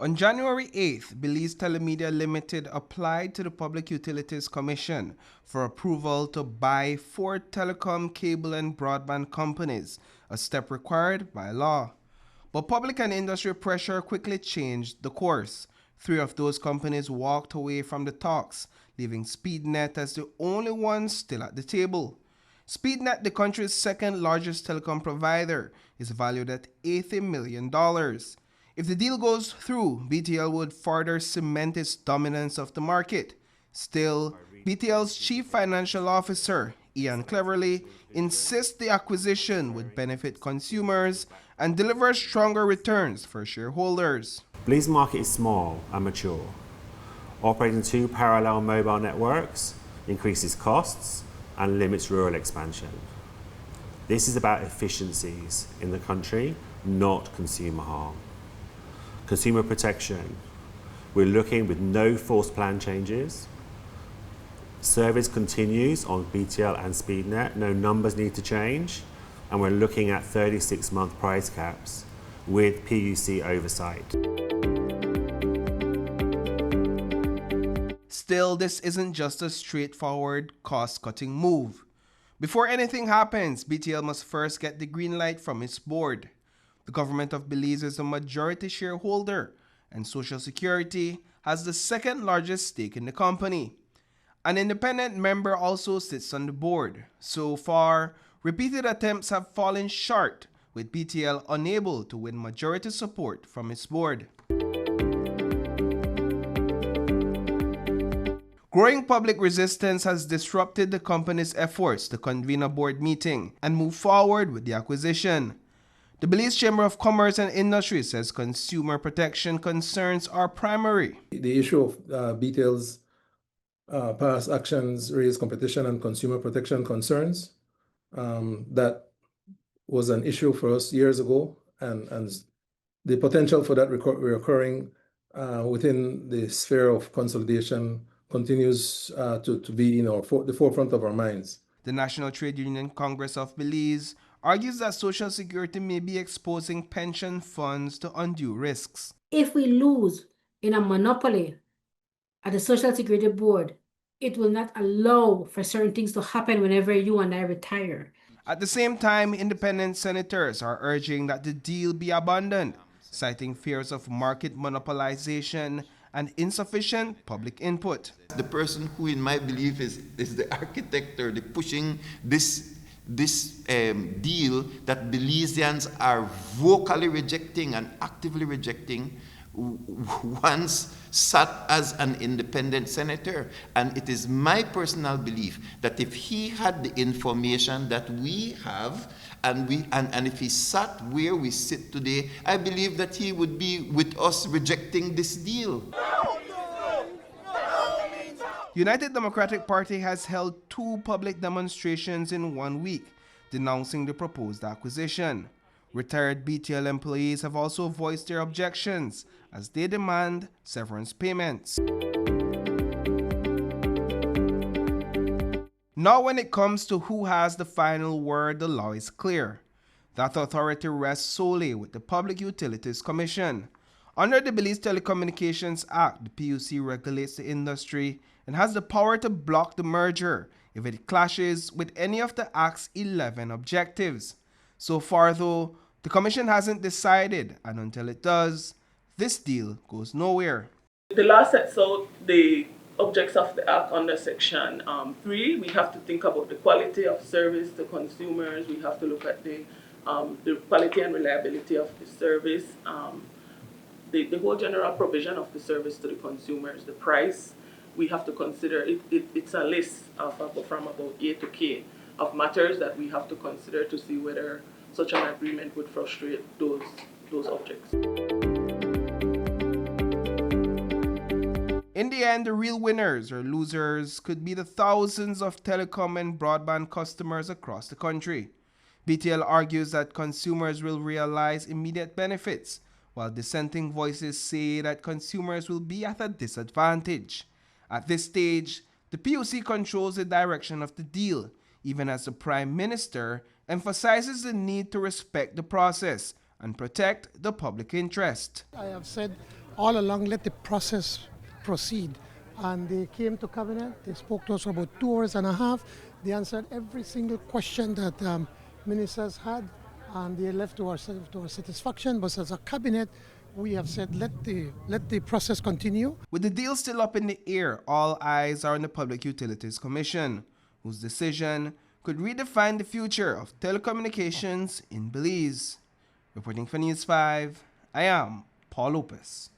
On January 8th, Belize Telemedia Limited applied to the Public Utilities Commission for approval to buy 4 telecom, cable and broadband companies, a step required by law. But public and industry pressure quickly changed the course. 3 of those companies walked away from the talks, leaving SpeedNet as the only one still at the table. SpeedNet, the country's second largest telecom provider, is valued at $80 million. If the deal goes through, BTL would further cement its dominance of the market. Still, BTL's chief financial officer, Ian Cleverly, insists the acquisition would benefit consumers and deliver stronger returns for shareholders. Belize market is small and mature. Operating 2 parallel mobile networks increases costs and limits rural expansion. This is about efficiencies in the country, not consumer harm. Consumer protection. We're looking with no forced plan changes. Service continues on BTL and Speednet. No numbers need to change. And we're looking at 36-month price caps with PUC oversight. Still, this isn't just a straightforward cost-cutting move. Before anything happens, BTL must first get the green light from its board. The government of Belize is a majority shareholder, and Social Security has the second largest stake in the company. An independent member also sits on the board. So far, repeated attempts have fallen short, with BTL unable to win majority support from its board. Growing public resistance has disrupted the company's efforts to convene a board meeting and move forward with the acquisition. The Belize Chamber of Commerce and Industry says consumer protection concerns are primary. The issue of BTL's past actions raised competition and consumer protection concerns. That was an issue for us years ago, and the potential for that reoccurring within the sphere of consolidation continues to be the forefront of our minds. The National Trade Union Congress of Belize argues that Social Security may be exposing pension funds to undue risks. If we lose in a monopoly at the Social Security Board, it will not allow for certain things to happen whenever you and I retire. At the same time, independent senators are urging that the deal be abandoned, citing fears of market monopolization and insufficient public input. The person who, in my belief, is the architect or the pushing this deal that Belizeans are vocally rejecting and actively rejecting, once sat as an independent senator. And it is my personal belief that if he had the information that we have, and if he sat where we sit today, I believe that he would be with us rejecting this deal. United Democratic Party has held 2 public demonstrations in 1 week, denouncing the proposed acquisition. Retired BTL employees have also voiced their objections as they demand severance payments. Now when it comes to who has the final word, the law is clear. That authority rests solely with the Public Utilities Commission. Under the Belize Telecommunications Act, the PUC regulates the industry and has the power to block the merger if it clashes with any of the Act's 11 objectives. So far though, the Commission hasn't decided, and until it does, this deal goes nowhere. The law sets out the objects of the Act under Section 3. We have to think about the quality of service to consumers. We have to look at the quality and reliability of the service, the whole general provision of the service to the consumers, the price. We have to consider it's a list from about A to K of matters that we have to consider to see whether such an agreement would frustrate those objects. In the end, the real winners or losers could be the thousands of telecom and broadband customers across the country. BTL argues that consumers will realize immediate benefits, while dissenting voices say that consumers will be at a disadvantage. At this stage, the PUC controls the direction of the deal, even as the Prime Minister emphasizes the need to respect the process and protect the public interest. I have said all along let the process proceed. And they came to cabinet, they spoke to us for about 2 hours and a half. They answered every single question that ministers had, and they left to our satisfaction. But as a cabinet, we have said let the process continue. With the deal still up in the air, all eyes are on the Public Utilities Commission, whose decision could redefine the future of telecommunications in Belize. Reporting for News 5, I am Paul Lopez.